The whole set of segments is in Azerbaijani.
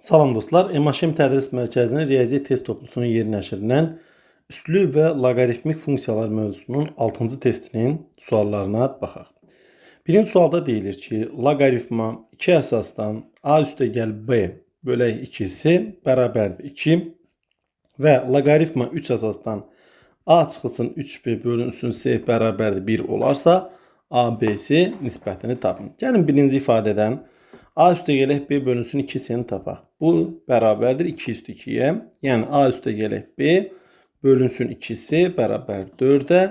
Salam dostlar, MHM Tədris Mərkəzinin riyaziyyat test toplusunun yeni nəşrindən üslü və loqaritmik funksiyalar mövzusunun 6-cı testinin suallarına baxaq. Birinci sualda deyilir ki, loqaritma 2 əsasdan a üstəgəl b bölək 2-si bərabərdir 2 və loqaritma 3 əsasdan a çıxılsın 3b bölünsün c bərabərdir 1 olarsa, a-b-c nisbətini tapın. Gəlin birinci ifadədən a üstəgələk b bölünsün 2-sini tapaq. Bu bərabərdir 2 üstü 2-yə. Yəni a üstəgələk b bölünsün 2-si bərabər 4-ə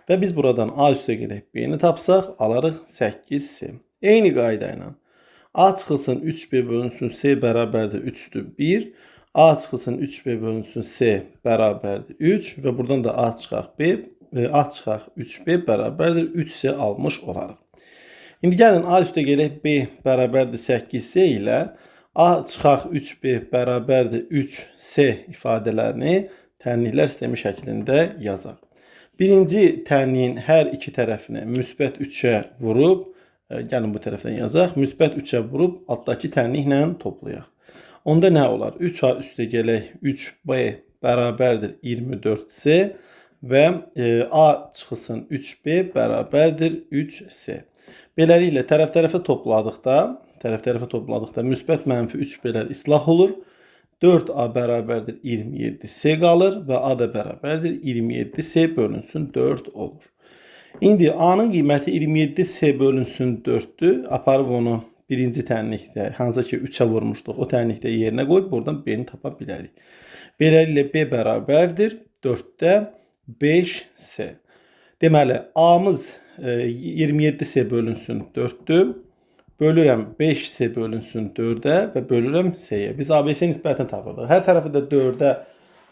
və biz buradan a üstəgələk b-ni tapsaq alarıq 8c. Eyni qayda ilə a çıxılsın 3b bölünsün c bərabərdir 3 üstü 1. A çıxılsın 3b bölünsün c bərabərdir 3 və buradan da a çıxaq 3b bərabərdir 3c almış olarıq. İndi gəlin a üstəgələk b bərabərdir 8c ilə a çıxaq 3b bərabərdir 3c ifadələrini tənliklər sistemi şəklində yazaq. Birinci tənliyin hər iki tərəfini müsbət 3-ə vurub, gəlin bu tərəfdən yazaq, müsbət 3-ə vurub altdakı tənliklə toplayaq. Onda nə olar? 3a üstəgələk 3b bərabərdir 24c və a çıxılsın 3b bərabərdir 3c. Beləliklə, tərəf-tərəfə topladıqda müsbət mənfi 3b'lər islah olur. 4a bərabərdir 27c qalır və a da bərabərdir 27c bölünsün 4 olur. İndi a-nın qiyməti 27c bölünsün 4-dür. Aparıb onu birinci tənlikdə, hansı ki 3-ə vurmuşduq, o tənlikdə yerinə qoyub buradan b-ni tapa bilərik. Beləliklə, b bərabərdir 4-də 5c. Deməli, a-mız 27c bölünsün 4-dür. Bölürəm 5c bölünsün 4-ə və bölürəm c-yə. Biz ABC nisbətini tapırıq. Hər tərəfi də 4-ə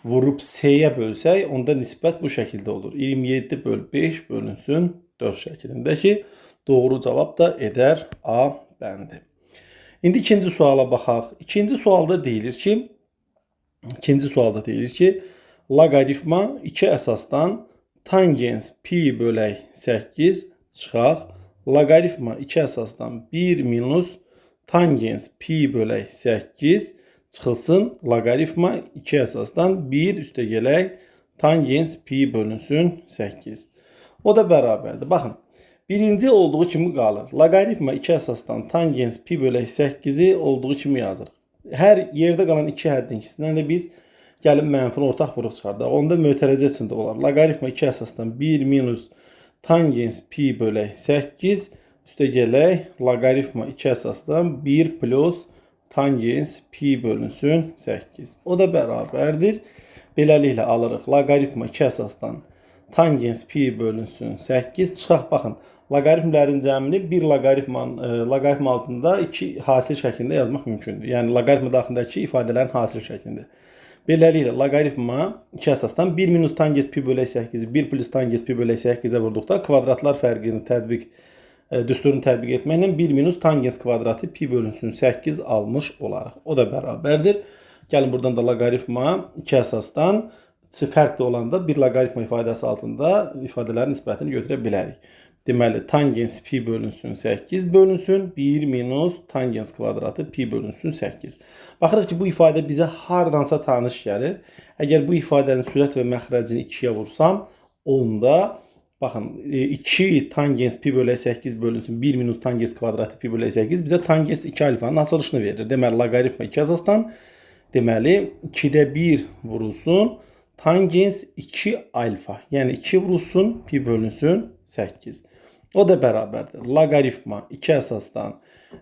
vurub c-yə bölsək, onda nisbət bu şəkildə olur. 27 böl 5 bölünsün 4 şəklində ki, doğru cavab da edər A bəndi. İndi ikinci suala baxaq. İkinci sualda deyilir ki, loqaritma 2 əsasdan tangens pi bölək 8 çıxaq. Loqaritma 2 əsasdan 1 minus tangens pi bölək 8 çıxılsın. Loqaritma 2 əsasdan 1 üstəgələk tangens pi bölünsün 8. O da bərabərdir. Baxın, birinci olduğu kimi qalır. Loqaritma 2 əsasdan tangens pi bölək 8-i olduğu kimi yazırıq. Hər yerdə qalan 2 həddin ikisindən də biz gəlin mənfini ortaq vuruq çıxardaq. Onda mötərəzə içində olar. Loqaritma 2 əsasdan 1 minus tangens pi bölək 8 üstəgələk loqaritma 2 əsasdan 1 plus tangens pi bölünsün 8. O da bərabərdir. Beləliklə alırıq. Loqaritma 2 əsasdan tangens pi bölünsün 8 çıxaq. Baxın, loqaritmlərin cəmini bir loqaritm altında 2 hasil şəklində yazmaq mümkündür. Yəni, loqaritm daxilindəki ifadələrin hasil şəklində. Beləliklə, loqaritma 2 əsasdan 1 minus tangens pi bölək 8-i 1 plus tangens pi bölək 8-ə vurduqda kvadratlar fərqini düsturunu tətbiq etməklə 1 minus tangens kvadratı pi bölünsün 8 almış olarıq. O da bərabərdir. Gəlin, buradan da loqaritma 2 əsasdan fərqli olanda bir loqaritma ifadəsi altında ifadələrin nisbətini götürə bilərik. Deməli, tangens pi bölünsün 8 bölünsün 1 minus tangens kvadratı pi bölünsün 8. Baxırıq ki, bu ifadə bizə hardansa tanış gəlir. Əgər bu ifadənin sürət və məxrəcini 2-yə vursam, onda, baxın, 2 tangens pi bölək 8 bölünsün 1 minus tangens kvadratı pi bölək 8 bizə tangens 2 alfanın açılışını verir. Deməli, loqaritma 2 əsasdan, deməli, 2-də 1 vurulsun tangens 2 alfa. Yəni, 2 vurulsun pi bölünsün 8. O da bərabərdir. Loqaritma 2 əsasdan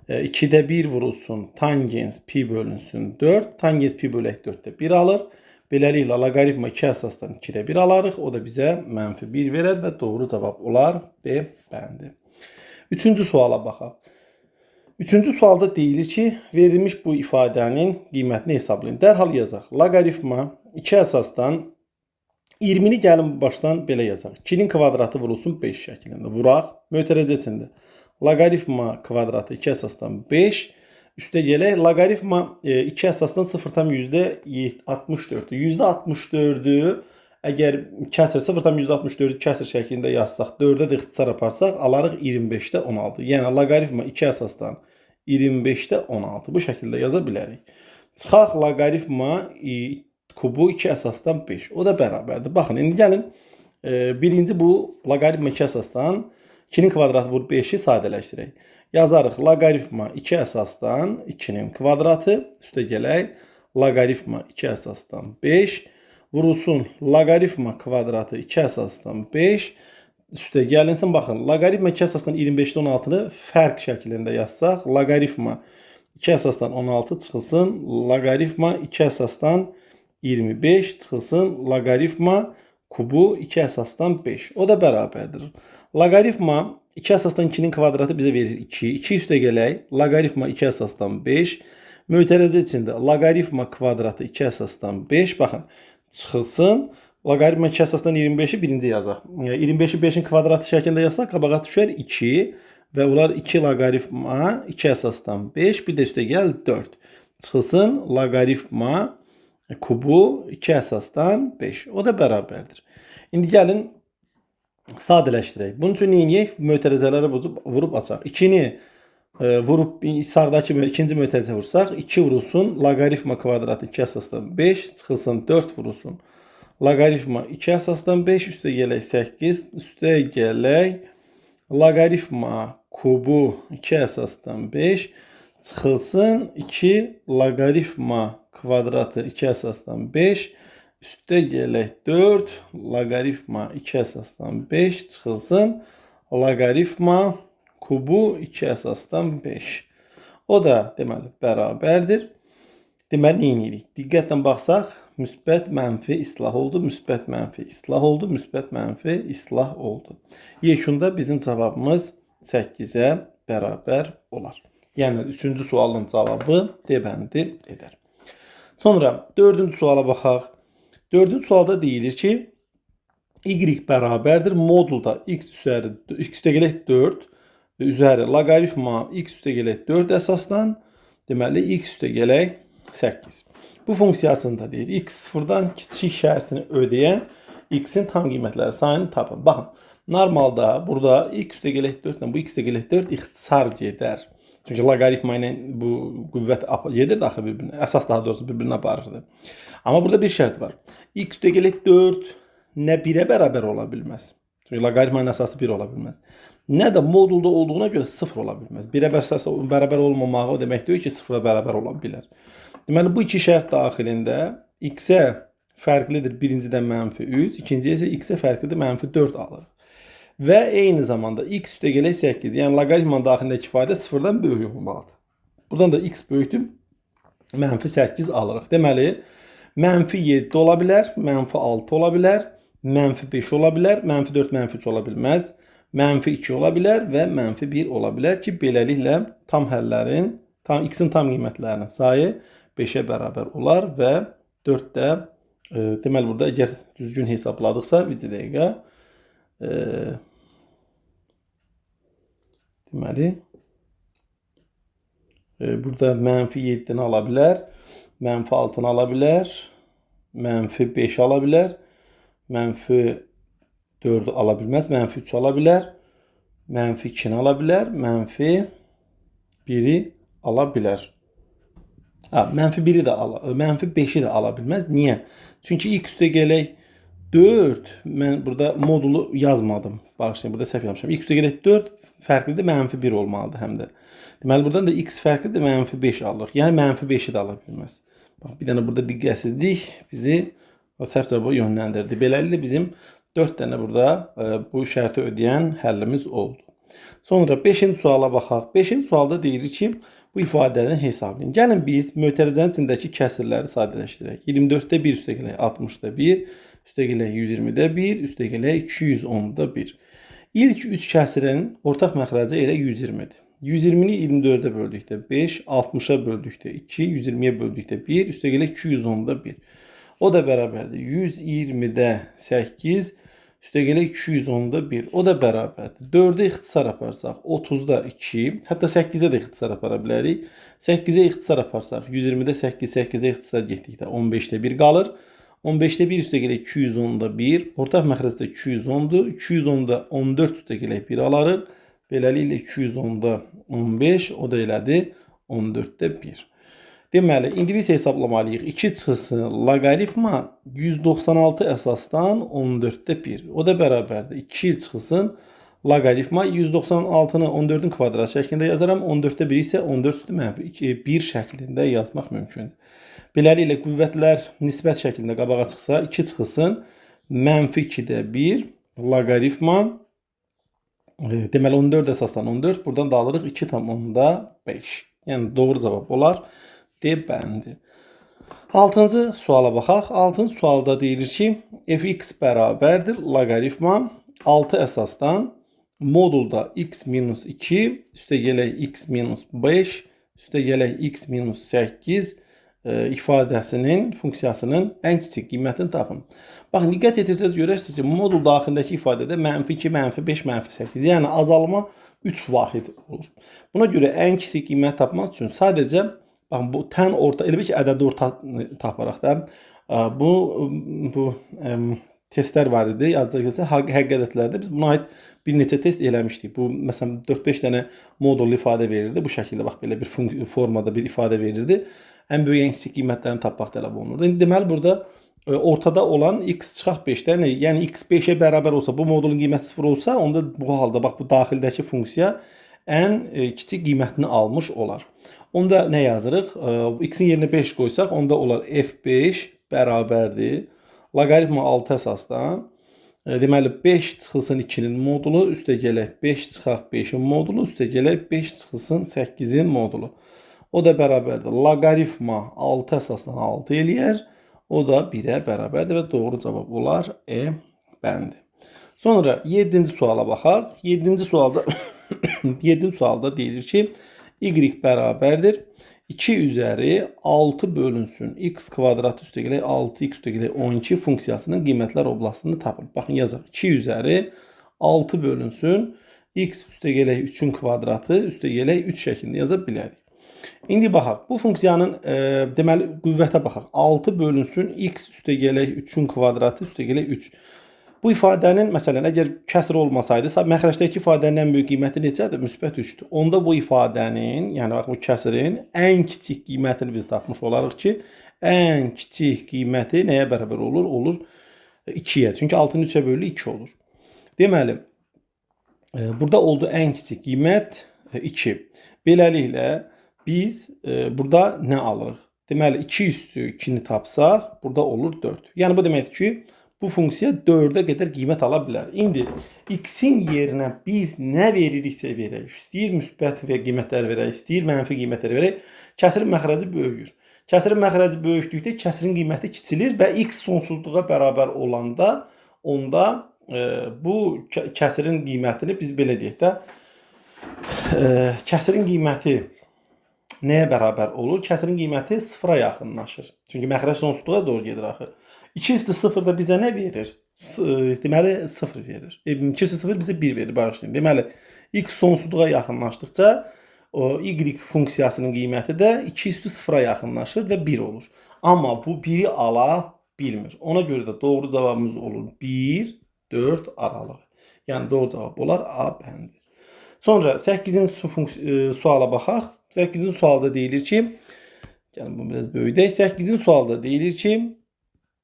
2-də 1 vurulsun tangens pi bölünsün 4. Tangens pi bölək 4-də 1 alır. Beləliklə, loqaritma 2 əsasdan 2-də 1 alarıq. O da bizə mənfi 1 verər və doğru cavab olar B bəndi. Üçüncü suala baxaq. Üçüncü sualda deyilir ki, verilmiş bu ifadənin qiymətini hesablayın. Dərhal yazaq. Loqaritma 2 əsasdan 20-ni gəlin başdan belə yazaq. 2-nin kvadratı vurulsun 5 şəklində. Vuraq. Mötərəzə içində. Loqaritma kvadratı 2 əsasdan 5 üstəgələk loqaritma 2 əsasdan 0,64-dür. %64-ü əgər kəsr 0,64-ü kəsr şəklində yazsaq, 4-də də ixtisar aparsaq, alarıq 25-də 16. Yəni, loqaritma 2 əsasdan 25-də 16. Bu şəkildə yaza bilərik. Çıxaq loqaritma kubu 2 əsasdan 5. O da bərabərdir. Baxın, indi gəlin birinci bu loqaritma 2 əsasdan 2-nin kvadratı vur 5-i sadələşdirək. Yazarıq loqaritma 2 əsasdan 2-nin kvadratı üstə gələk loqaritma 2 əsasdan 5 vurulsun loqaritma kvadratı 2 əsasdan 5 üstə gəlinsin. Baxın, loqaritma 2 əsasdan 25-dən 16-nı fərq şəklində yazsaq, loqaritma 2 əsasdan 16 çıxılsın, loqaritma 2 əsasdan 25 çıxılsın, loqaritma kubu 2 əsasdan 5. O da bərabərdir. Loqaritma 2 əsasdan 2-nin kvadratı bizə verir 2. 2 üstə gələk, loqaritma 2 əsasdan 5. Mötərizə içində loqaritma kvadratı 2 əsasdan 5. Baxın, çıxılsın. Loqaritma 2 əsasdan 25-i birinci yazaq. 25-i 5-in kvadratı şəklində yazsaq, qabağa düşər 2 və olar 2 loqaritma 2 əsasdan 5, bir də üstə gəl 4. Çıxılsın loqaritma kubu 2 əsasdan 5. O da bərabərdir. İndi gəlin sadələşdirək. Bunun üçün neyiniyək? Mötərizələri vurub açaq. 2-ni vurub sağdakı ikinci mötərizə vursaq, 2 vurulsun loqaritma kvadratı 2 əsasdan 5, çıxılsın 4 vurulsun. Loqaritma 2 əsasdan 5, üstə gələk 8, üstə gələk loqaritma kubu 2 əsasdan 5, çıxılsın 2 loqaritma kvadratı 2 əsasdan 5, üstə gələk 4 loqaritma 2 əsasdan 5, çıxılsın loqaritma kubu 2 əsasdan 5. O da deməli bərabərdir. Deməli, neyinirik? Diqqətlə baxsaq, müsbət mənfi islah oldu, müsbət mənfi islah oldu, müsbət mənfi islah oldu. Yekunda bizim cavabımız 8-ə bərabər olar. Yəni, 3-cü sualın cavabı D bəndi edər. Sonra 4-cü suala baxaq. 4-cü sualda deyilir ki, y bərabərdir modulda x üstə gələk 4 üzəri loqaritma x üstə gələk 4 əsasdan, deməli, x üstə gələk 8. Bu funksiyasında deyir, x sıfırdan kiçik şərtini ödəyən x-in tam qiymətləri sayını tapın. Baxın, normalda burada x üstə gələk 4 ilə bu x üstə gələk 4 ixtisar gedər. Çünki loqaritma ilə bu qüvvət gedir daxil bir-birinə, əsas daha doğrusu bir-birinə aparırdı. Amma burada bir şərt var. X üstə gələk 4 nə 1-ə bərabər ola bilməz. Çünki loqaritmanın əsası 1 ola bilməz. Nə də modulda olduğuna görə 0 ola bilməz. 1-ə bərabər olmamağı o demək deyil ki, 0-a bərabər ola bilər. Deməli, bu iki şərt daxilində x-ə fərqlidir birincidən -3, ikinciyə isə x-ə fərqlidir -4 alırıq. Və eyni zamanda x üstə gələk 8, yəni loqaritmanın daxilindəki ifadə 0-dan böyük olmalıdır. Buradan da x böyükdür, -8 alırıq. Deməli, -7 ola bilər, -6 ola bilər, -5 ola bilər, -4, -3 ola bilməz, -2 ola bilər və -1 ola bilər ki, beləliklə tam həllərin, x-in tam qiymətlərinin sayı 5-ə bərabər olar və 4 də deməli burada əgər düzgün hesabladıqsa bir dəqiqə deməli burada -7-ni ala bilər, -6-ni ala bilər, -5 ala bilər, -4-ü ala bilməz, -3 ala bilər, -2-ni ala bilər, -1-i ala bilər. -1-i də -5-i də ala bilməz. Niyə? Çünki x üstə gələk 4, mən burada modulu yazmadım. Bağışlayın, burada səhv yapmışam. X üstə gələk 4 fərqlidir, -1 olmalıdır həm də. Deməli, buradan da x fərqlidir, -5 alırıq. Yəni, -5-i də ala bilməz. Bax, bir dənə burada diqqətsizlik bizi səhv cavaba yönləndirdi. Beləliklə, bizim 4 dənə burada bu şərti ödəyən həllimiz oldu. Sonra 5-ci suala baxaq. 5-ci sualda deyilir ki, bu ifadəni hesablayın. Gəlin biz mötərizənin içindəki kəsirləri sadələşdirək. 24-də 1 üstə gələk 60-da 1, üstə gələk 120-də 1, üstə gələk 210-da 1. İlk 3 kəsirin ortaq məxrəci elə 120-dir. 120-ni 24-də böldükdə 5, 60-a böldükdə 2, 120-yə böldükdə 1, üstə gələk 210-da 1. O da bərabərdir. 120-də 8, üstə gələk 210-da 1. O da bərabərdir. 4-ə ixtisar aparsaq 30-da 2, hətta 8-ə də ixtisar apara bilərik. 8-ə ixtisar aparsaq 120-də 8, 8-ə ixtisar getdikdə 15-də 1 qalır. 15-də 1 üstə gələk 210-da 1, ortaq məxrəcdə 210-dur. 210-da 14 üstə gələk 1 alarıq. Beləliklə 210-da 15, o da elədir 14-də 1. Deməli, indi biz hesablamalıyıq. 2 çıxılsın loqaritma 196 əsasdan 14-də 1. O da bərabərdir. 2 çıxılsın loqaritma 196-nı 14-ün kvadrat şəklində yazaram. 14-də 1 isə 14 üstü mənfi 1 şəklində yazmaq mümkündür. Beləliklə, qüvvətlər nisbət şəklində qabağa çıxsa 2 çıxılsın mənfi 2-də 1 loqaritma deməli 14 əsasdan 14. Buradan da alırıq 2,5. Yəni doğru cavab olar D bəndi. 6-cı suala baxaq. 6-cı sualda deyilir ki, fx bərabərdir loqaritma 6 əsasdan modulda x minus 2 üstə gələk x minus 5 üstə gələk x minus 8 ifadəsinin, funksiyasının ən kiçik qiymətini tapın. Baxın, diqqət etirsəz görərsiniz ki, modul daxilindəki ifadədə -2, -5, -8, yəni azalma 3 vahid olur. Buna görə ən kiçik qiymət tapmaq üçün sadəcə baxın, bu tən orta, elə bir ki, ədədi orta taparaq da bu testlər var idi. Yadınızda həqiqətlərdə biz buna aid bir neçə test eləmişdik. Bu məsələn 4-5 dənə modullu ifadə verirdi. Bu şəkildə bax belə bir formada bir ifadə verirdi. Ən böyük ən kiçik qiymətlərini tapmaq tələb olunurdu. İndi deməli burada ortada olan x çıxaq 5-dən, yəni x 5-ə bərabər olsa, bu modulun qiyməti 0 olsa, onda bu halda bax bu daxildəki funksiya ən kiçik qiymətini almış olar. Onda nə yazırıq? X-in yerinə 5 qoysaq, onda olar f5 bərabərdir loqaritma 6 əsasdan. Deməli 5 çıxılsın 2-nin modulu üstə gələk 5 çıxaq 5-in modulu üstə gələk 5 çıxılsın 8-in modulu. O da bərabərdir loqaritma 6 əsasdan 6 eləyər. O da 1-ə bərabərdir və doğru cavab olar E bəndi. Sonra 7-ci suala baxaq. 7-ci sualda 7-ci sualda deyilir ki, y bərabərdir 2 üzəri 6 bölünsün x kvadrat üstə gələk 6x üstə gələk 12 funksiyasının qiymətlər oblastını tapın. Baxın yazaq. 2 üzəri 6 bölünsün x üstə gələk 3-ün kvadratı üstə gələk 3 şəklində yaza bilərik. İndi baxaq. Bu funksiyanın deməli qüvvətə baxaq. 6 bölünsün x üstə gələk 3-ün kvadratı üstə gələk 3. Bu ifadənin məsələn əgər kəsr olmasaydı, məxrəcdəki ifadənin ən böyük qiyməti neçədir? Müsbət 3-dür. Onda bu ifadənin, yəni bax bu kəsrin ən kiçik qiymətini biz tapmış olarıq ki, ən kiçik qiyməti nəyə bərabər olur? Olur 2-yə. Çünki 6-nın 3-ə bölünür 2 olur. Deməli burada oldu ən kiçik qiymət 2. Beləliklə biz burada nə alırıq? Deməli 2 üstü 2-ni tapsaq, burada olur 4. Yəni bu deməkdir ki, bu funksiya 4-ə qədər qiymət ala bilər. İndi x-in yerinə biz nə veririksə verək, istəyir müsbət qiymətlər verək, istəyir mənfi qiymətlər verək, kəsirin məxrəci böyüyür. Kəsirin məxrəci böyükdükdə kəsirin qiyməti kiçilir və x sonsuzluğa bərabər olanda onda bu kəsirin qiymətini biz belə deyək də, kəsirin qiyməti nəyə bərabər olur? Kəsirin qiyməti 0-a yaxınlaşır. Çünki məxrəc sonsuzluğa doğru gedir axı. 2 üstü 0 da bizə nə verir? Deməli 0 verir. 2 üstü 0 bizə 1 verir, bağışlayın. Deməli x sonsuzluğa yaxınlaşdıqca y funksiyasının qiyməti də 2 üstü 0-a yaxınlaşır və 1 olur. Amma bu 1-i ala bilmir. Ona görə də doğru cavabımız olur 1, 4 aralığı. Yəni doğru cavab olar A bəndi. Sonra 8-ci suala baxaq. 8-ci sualda deyilir ki, gəlin bunu biraz böyüdək. 8-ci sualda deyilir ki,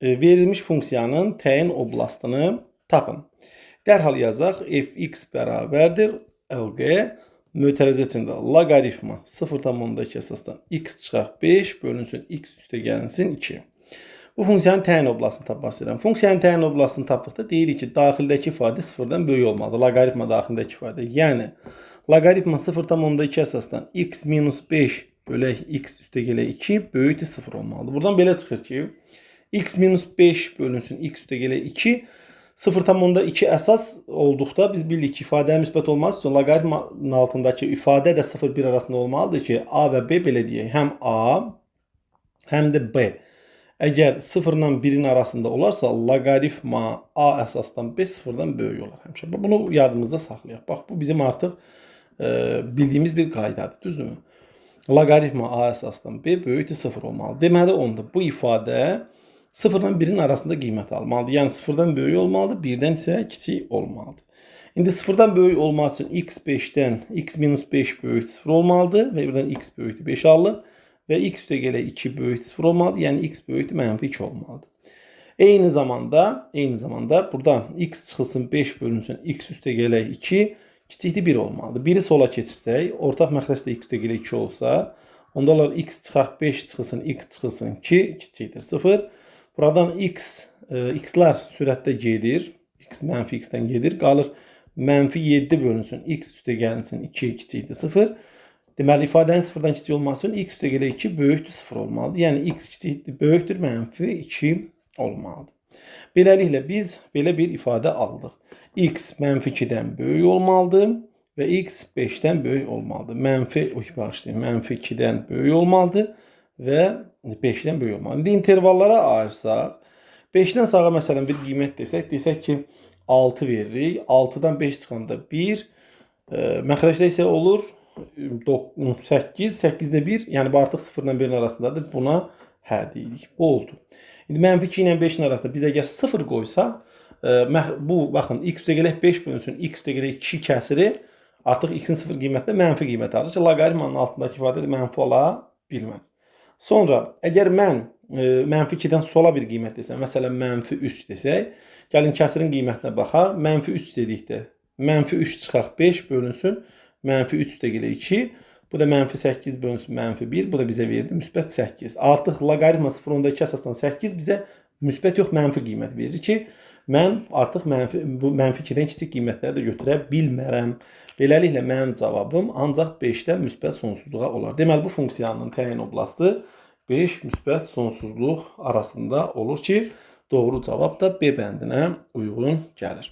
verilmiş funksiyanın təyin oblastını tapın. Dərhal yazaq. Fx bərabərdir LG mötərizə içində loqaritma 0,2 əsasdan x çıxaq 5 bölünsün x üstə gəlinsin 2. Bu funksiyanın təyin oblastını tapmaq istəyirəm. Funksiyanın təyin oblastını tapdıqda deyirik ki, daxildəki ifadə 0-dan böyük olmalıdır. Loqaritma daxilindəki ifadə. Yəni loqaritma 0,2 əsasdan x minus 5 bölək x üstə gələk 2 böyükdür 0 olmalıdır. Buradan belə çıxır ki, x minus 5 bölünsün x üstə gələk 2 0,2 əsas olduqda biz bildik ki, ifadəyə müsbət olması üçün loqaritmanın altındakı ifadə də 0-1 arasında olmalıdır ki, a və b belə deyək. Həm a, həm də b. Əgər 0 ilə 1-in arasında olarsa, loqaritma a əsasdan b 0-dan böyük olar həmişə. Bunu yadımızda saxlayaq. Bax, bu bizim artıq bildiyimiz bir qaydadır, düzdürmü? Loqaritma a əsasdan b böyükdür 0 olmalı. Deməli, onda bu ifadə 0 ilə 1-in arasında qiymət almalıdır. Yəni 0-dan böyük olmalıdır, 1-dən isə kiçik olmalıdır. İndi 0-dan böyük olması üçün x 5-dən x minus 5 böyükdür 0 olmalıdır və birdən x böyükdür 5 alırıq. və x üstə gələk 2 böyük 0 olmalıdır. Yəni x böyükdür mənfi 2 olmalıdır. Eyni zamanda burada x çıxılsın 5 bölünsün x üstə gələk 2 kiçikdir 1 olmalıdır. Biri sola keçirsək, ortaq məxrəc də x üstə gələk 2 olsa, onda olar x çıxaq 5 çıxılsın x çıxılsın 2 kiçikdir 0. Buradan x'lər sürətdə gedir. X mənfi x'dən gedir. Qalır mənfi 7 bölünsün x üstə gəlinsin 2 kiçikdir 0. Deməli ifadənin 0-dan kiçik olması üçün x üstə gələk 2 böyükdür 0 olmalıdır. Yəni x kiçikdir, böyükdür mənfi 2 olmalıdır. Beləliklə biz belə bir ifadə aldıq. X mənfi 2-dən böyük olmalıdır və x 5-dən böyük olmalıdır. Mənfi 2-dən böyük olmalıdır və 5-dən böyük olmalıdır. İndi intervallara ayırsaq, 5-dən sağa məsələn bir qiymət desək ki 6 veririk. 6-dan 5 çıxanda 1, məxrəcdə isə olur 8, 8-də 1, yəni bu artıq 0-dan 1-in arasındadır. Buna hə deyirik. Bu oldu. İndi mənfi 2 ilə 5-in arasında biz əgər 0 qoysaq, bu baxın x üstə gələk 5 bölünsün x üstə gələk 2 kəsiri artıq x-in 0 qiymətində mənfi qiymət alır ki, loqaritmanın altındakı ifadə də mənfi ola bilməz. Sonra əgər mən mənfi 2-dən sola bir qiymət desəm, məsələn mənfi 3 desək, gəlin kəsirin qiymətinə baxaq. Mənfi 3 dedikdə mənfi 3 çıxaq 5 bölünsün mənfi 3 üstə gələk 2. Bu da mənfi 8 bölünsün mənfi 1. Bu da bizə verdi müsbət 8. Artıq loqaritma 0.2 əsasdan 8 bizə müsbət yox mənfi qiymət verir ki, mən artıq mənfi 2-dən kiçik qiymətləri də götürə bilmərəm. Beləliklə mənim cavabım ancaq 5-dən müsbət sonsuzluğa olar. Deməli bu funksiyanın təyin oblastı 5 müsbət sonsuzluq arasında olur ki, doğru cavab da B bəndinə uyğun gəlir.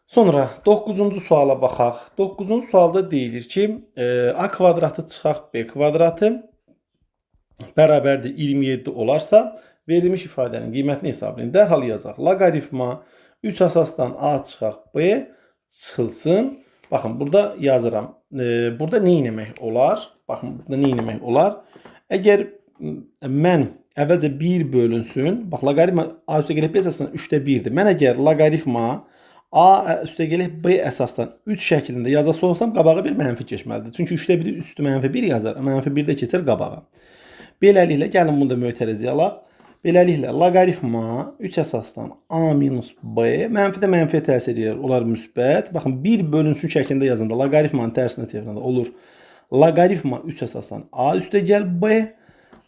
Sonra 9-cu suala baxaq. 9-cu sualda deyilir ki, a kvadratı çıxaq b kvadratı bərabərdir 27 olarsa, verilmiş ifadənin qiymətini hesablayın. Dərhal yazaq. Loqaritma 3 əsasdan a çıxaq b çıxılsın. Baxın, burada yazıram. Burada nə etmək olar? Baxın, burada nə etmək olar? Əgər mən əvvəlcə 1 bölünsün, bax, loqaritma a üstə gələk b əsasdan 3-də 1-dir. Mən əgər loqaritma a üstə gələk b əsasdan 3 şəklində yazası olsam, qabağa bir mənfi keçməlidir. Çünki 3-də 1 üstü mənfi 1 yazar, mənfi 1-də keçər qabağa. Beləliklə, gəlin bunu da mötərizə alaq. Beləliklə, loqaritma 3 əsasdan a minus b, mənfi də mənfiyə təsir edir, olar müsbət. Baxın, 1 bölünsün şəklində yazında, loqaritmanın tərsinə çevirəndə olur. Loqaritma 3 əsasdan a üstə gəl b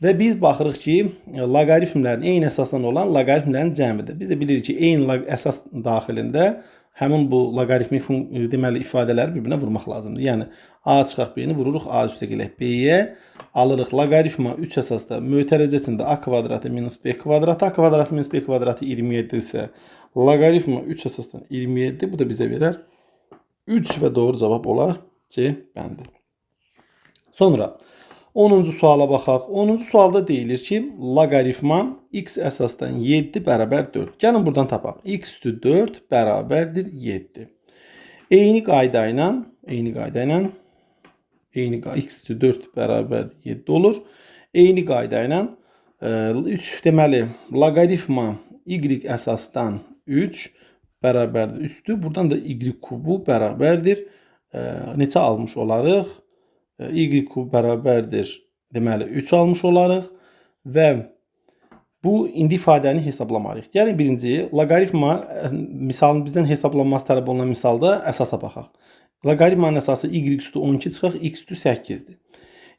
və biz baxırıq ki, loqaritmlərin eyni əsasdan olan loqaritmlərin cəmidir. Biz də bilirik ki, eyni əsas daxilində həmin bu loqaritmik deməli ifadələri bir-birinə vurmaq lazımdır. Yəni a çıxaq b-ni vururuq a üstə gələk b-yə, alırıq loqaritma 3 əsasda mötərizəsində a kvadratı minus b kvadratı, a kvadratı minus b kvadratı 27 isə loqaritma 3 əsasdan 27, bu da bizə verər 3 və doğru cavab olar C bəndi. Sonra 10-cu suala baxaq. 10-cu sualda deyilir ki, loqaritma x əsasdan 7 bərabər 4. Gəlin buradan tapaq. X üstü 4 bərabərdir 7. Eyni qayda ilə x üstü 4 bərabər 7 olur. Eyni qayda ilə 3 deməli loqaritma y əsasdan 3 bərabərdir üstü. Buradan da y kubu bərabərdir. Neçə almış olarıq? Y kub bərabərdir, deməli 3 almış olarıq və bu indi ifadəni hesablamalıyıq. Gəlin birinci loqaritma misalın bizdən hesablanması tələb olunan misalda əsasa baxaq. Loqaritmanın əsası y üstü 12 çıxaq, x üstü 8-dir.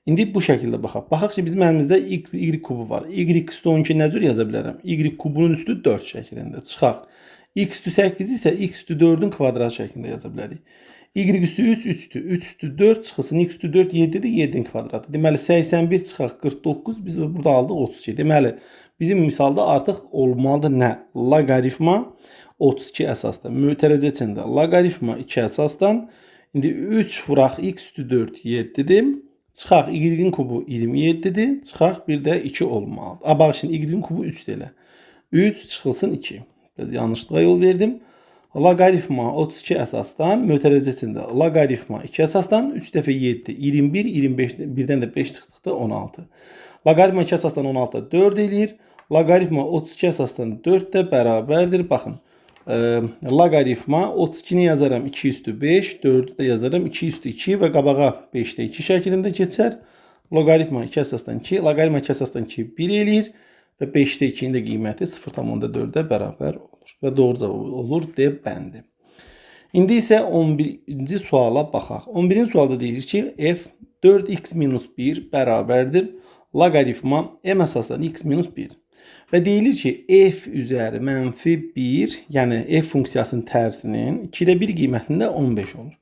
İndi bu şəkildə baxaq. Baxaq ki, bizim əlimizdə y kubu var. Y üstü 12 nə cür yaza bilərəm? Y kubunun üstü 4 şəklində çıxaq. X üstü 8 isə x üstü 4-ün kvadratı şəklində yaza bilərik. Y üstü 3, 3'tür. 3 üstü 4 çıxılsın. X üstü 4, 7'dir. 7'nin kvadratı. Deməli, 81 çıxaq 49. Biz burada aldıq 32. Deməli, bizim misalda artıq olmalıdır nə? Loqaritma 32 əsasda. Mötərizə içində loqaritma 2 əsasdan. İndi 3 vuraq x üstü 4, 7'dir. Çıxaq y-in kubu 27'dir. Çıxaq bir də 2 olmalıdır. Bax, şimdi y-in kubu 3 deyilə. 3 çıxılsın 2. Biraz yanlışlığa yol verdim. Loqaritma 32 əsasdan, mötərizəsində loqaritma 2 əsasdan 3 dəfə 7, 21, 25, birdən də 5 çıxdıqda 16. Loqaritma 2 əsasdan 16 4 eləyir. Loqaritma 32 əsasdan 4 də bərabərdir. Baxın, loqaritma 32-ni yazaram 2 üstü 5, 4'ü də yazaram 2 üstü 2 və qabağa 5'də 2 şəklində keçər. Loqaritma 2 əsasdan 2, loqaritma 2 əsasdan 2 1 eləyir və 5-də 2-nin də qiyməti 0,4-ə bərabər olur. Və doğru cavab olur D bəndi. İndi isə 11-ci suala baxaq. 11-ci sualda deyilir ki, f 4x-1 bərabərdir loqaritma m əsasdan x-1. Və deyilir ki, f üzəri mənfi 1, yəni f funksiyasının tərsinin 2-də 1 qiymətində 15 olur.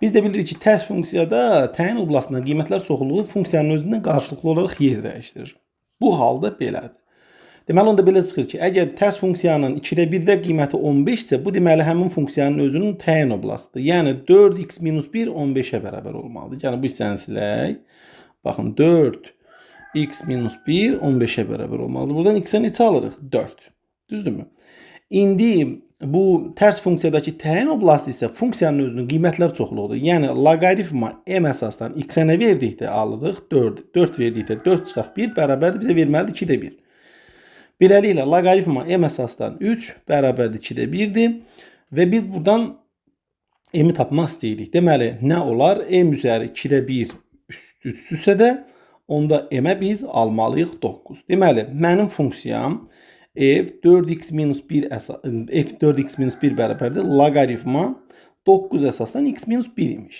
Biz də bilirik ki, tərs funksiyada təyin oblasında qiymətlər çoxluğu funksiyanın özündən qarşılıqlı olaraq yer dəyişdirir. Bu halda belədir. Deməli, onda belə çıxır ki, əgər tərs funksiyanın 2-də 1-də qiyməti 15 isə, bu deməli həmin funksiyanın özünün təyin oblasıdır. Yəni 4x-1 15-ə bərabər olmalıdır. Yəni bu hissəni silək. Baxın, 4x-1 15-ə bərabər olmalıdır. Buradan x-ə neçə alırıq? 4. Düzdürmü? İndi bu tərs funksiyadakı təyin oblasti isə funksiyanın özünün qiymətlər çoxluğudur. Yəni loqaritma m əsasdan x-ə nə verdikdə alırıq? 4. 4 verdikdə 4 çıxaq 1 bərabərdir bizə verməlidir 2-də 1. Beləliklə loqaritma m əsasdan 3 bərabərdir 2-də 1-dir və biz buradan m-i tapmaq istəyirik. Deməli, nə olar? M üzəri 2-də 1 üstüsə də onda m-ə biz almalıyıq 9. Deməli, mənim funksiyam f 4x-1 bərabərdir loqaritma 9 əsasdan x-1 imiş.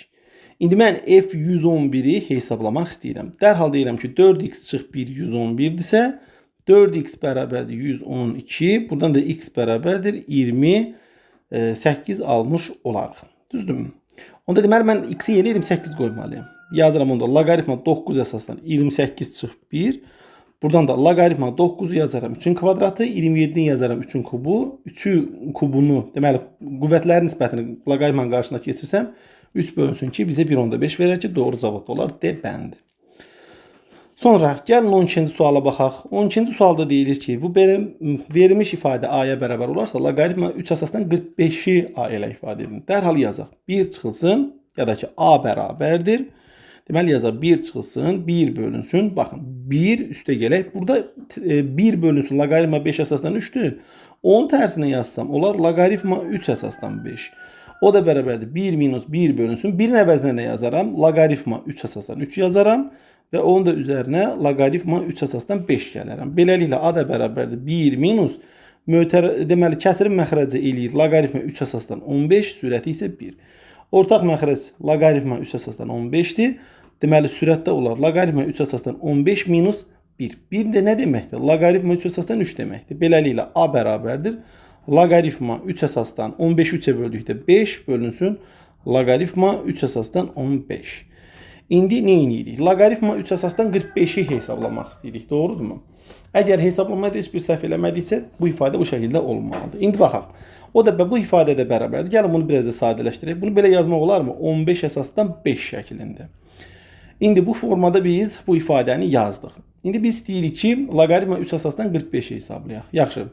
İndi mən f111-i hesablamaq istəyirəm. Dərhal deyirəm ki, 4x çıx 1 111-dirsə, 4x bərabərdir 112, buradan da x bərabərdir 28 almış olarıq. Düzdürmü? Onda deməli, mən x-i yerə 28 qoymalıyım. Yazıram onda loqaritma 9 əsasdan 28 çıx 1. Buradan da loqaritma 9-u yazaram 3-ün kvadratı, 27-ni yazaram 3-ün kubu. 3-ü kubunu, deməli, qüvvətlərin nisbətini loqaritmanın qarşısına keçirsəm, 3 bölünsün ki, bizə 1/5 verər ki, doğru cavab olar D bəndi. Sonra gəlin 12-ci suala baxaq. 12-ci sualda deyilir ki, bu verilmiş ifadə a-ya bərabər olarsa, loqaritma 3 əsasdan 45-i a ilə ifadə edin. Dərhal yazaq. 1 çıxılsın, ya da ki, a bərabərdir. Deməli, yazaq 1 çıxılsın, 1 bölünsün. Baxın, 1 üstə gələk. Burada 1 bölünsün, loqaritma 5 əsasdan 3-dür. Onun tərsinə yazsam, olar loqaritma 3 əsasdan 5. O da bərabərdir. 1 minus 1 bölünsün. 1-in əvəzinə nə yazaram? Loqaritma 3 əsasdan 3 yazaram. Və onun da üzərinə loqaritma 3 əsasdan 5 gələrəm. Beləliklə, a da bərabərdir. 1 minus, deməli, kəsirin məxrəci eləyir. Loqaritma 3 əsasdan 15, sürəti isə 1. Ortaq məxrəc loqaritma 3 əsasdan 15-dir. Deməli, sürətdə olar. Loqaritma 3 əsasdan 15 minus 1. 1 də nə deməkdir? Loqaritma 3 əsasdan 3 deməkdir. Beləliklə, a bərabərdir. Loqaritma 3 əsasdan 15-i 3-ə böldükdə 5 bölünsün. Loqaritma 3 əsasdan 15. İndi nə edirik? Loqaritma 3 əsasdan 45-i hesablamaq istəyirik. Doğrudurmu? Əgər hesablamada heç bir səhv eləmədiksə, bu ifadə bu şəkildə olmalıdır. İndi baxaq. O da bu ifadə də bərabərdir. Gəlin bunu biraz da sadələşdirək. Bunu belə yazmaq olarmı? 15 əsasdan 5 şəklində. İndi bu formada biz bu ifadəni yazdıq. İndi biz istəyirik ki, loqaritma 3 əsasdan 45-i hesablayaq. Yaxşı.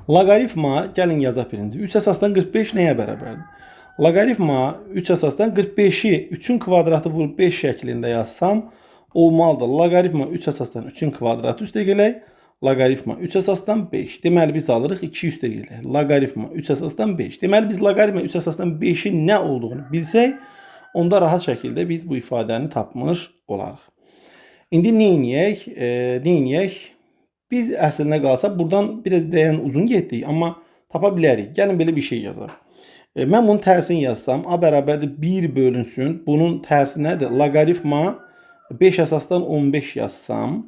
Loqaritma, gəlin yazaq birinci. 3 əsasdan 45 nəyə bərabərdir? Loqaritma 3 əsasdan 45-i 3-ün kvadratı vurub 5 şəklində yazsam, olmalıdır. Loqaritma 3 əsasdan 3-ün kvadratı üstə gələk. Loqaritma 3 əsasdan 5. Deməli, biz alırıq 2 üstə gələk. Loqaritma 3 əsasdan 5. Deməli, biz loqaritma 3 əsasdan 5-in nə olduğunu bilsək, onda rahat şəkildə biz bu ifadəni tapmış olarıq. İndi neyniyək? Biz əslinə qalsa, buradan biraz dəyən uzun getdik, amma tapa bilərik. Gəlin belə bir şey yazaq. Mən bunun tərsini yazsam, a bərabərdir 1 bölünsün. Bunun tərsi nədir? Loqaritma 5 əsasdan 15 yazsam.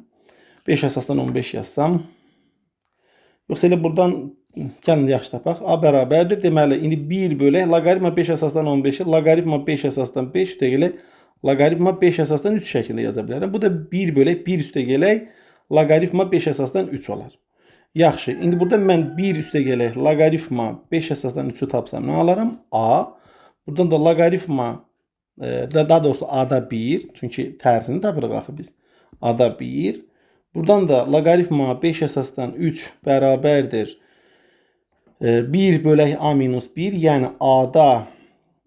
5 əsasdan 15 yazsam. Yoxsa elə buradan gəlin yaxşı tapaq. A bərabərdir. Deməli, indi 1 bölək. Loqaritma 5 əsasdan 15-i. Loqaritma 5 əsasdan 5 üstə gələk. Loqaritma 5 əsasdan 3 şəklində yaza bilərəm. Bu da 1 bölək 1 üstə gələk. Loqaritma 5 əsasdan 3 olar. Yaxşı. İndi burada mən 1 üstə gələk. Loqaritma 5 əsasdan 3-ü tapsam nə alaram? A. Buradan da loqaritma, daha doğrusu A-da 1. Çünki tərsini tapırıq axı biz. A-da 1. Buradan da loqaritma 5 əsasdan 3 bərabərdir 1 bölək A minus 1. Yəni A-da